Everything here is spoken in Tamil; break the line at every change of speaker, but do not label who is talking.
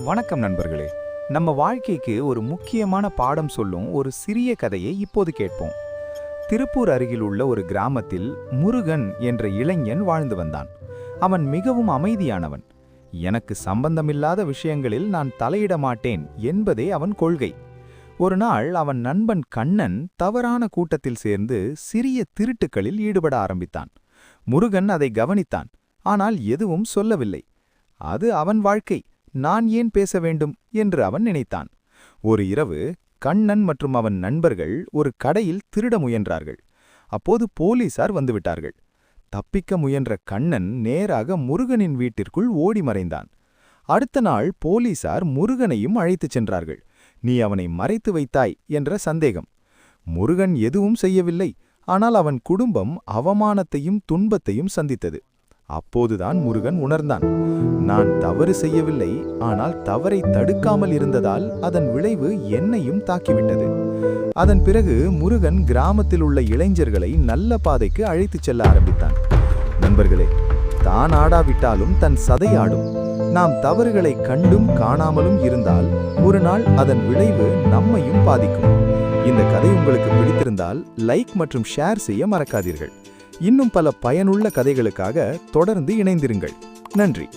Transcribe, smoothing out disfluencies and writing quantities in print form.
வணக்கம் நண்பர்களே. நம்ம வாழ்க்கைக்கு ஒரு முக்கியமான பாடம் சொல்லும் ஒரு சிறிய கதையை இப்போது கேட்போம். திருப்பூர் அருகில் உள்ள ஒரு கிராமத்தில் முருகன் என்ற இளைஞன் வாழ்ந்து வந்தான். அவன் மிகவும் அமைதியானவன். எனக்கு சம்பந்தமில்லாத விஷயங்களில் நான் தலையிட மாட்டேன் என்பதே அவன் கொள்கை. ஒரு நாள் அவன் நண்பன் கண்ணன் தவறான கூட்டத்தில் சேர்ந்து சிறிய திருட்டுக்களில் ஈடுபட ஆரம்பித்தான். முருகன் அதை கவனித்தான், ஆனால் எதுவும் சொல்லவில்லை. அது அவன் வாழ்க்கை, நான் ஏன் பேச வேண்டும் என்று அவன் நினைத்தான். ஒரு இரவு கண்ணன் மற்றும் அவன் நண்பர்கள் ஒரு கடையில் திருட முயன்றார்கள். அப்போது போலீசார் வந்துவிட்டார்கள். தப்பிக்க முயன்ற கண்ணன் நேராக முருகனின் வீட்டிற்குள் ஓடி மறைந்தான். அடுத்த நாள் போலீசார் முருகனையும் அழைத்துச் சென்றார்கள். நீ அவனை மறைத்து வைத்தாய் என்ற சந்தேகம். முருகன் எதுவும் செய்யவில்லை, ஆனால் அவன் குடும்பம் அவமானத்தையும் துன்பத்தையும் சந்தித்தது. அப்போதுதான் முருகன் உணர்ந்தான், நான் தவறு செய்யவில்லை, ஆனால் தவறை தடுக்காமல் இருந்ததால் அதன் விளைவு என்னையும் தாக்கிவிட்டது. அதன் பிறகு முருகன் கிராமத்தில் உள்ள இளைஞர்களை நல்ல பாதைக்கு அழைத்துச் செல்ல ஆரம்பித்தான். நண்பர்களே, தான் ஆடாவிட்டாலும் தன் சதை ஆடும். நாம் தவறுகளை கண்டும் காணாமலும் இருந்தால் ஒரு நாள் அதன் விளைவு நம்மையும் பாதிக்கும். இந்த கதை உங்களுக்கு பிடித்திருந்தால் லைக் மற்றும் ஷேர் செய்ய மறக்காதீர்கள். இன்னும் பல பயனுள்ள கதைகளுக்காக தொடர்ந்து இணைந்திருங்கள். நன்றி.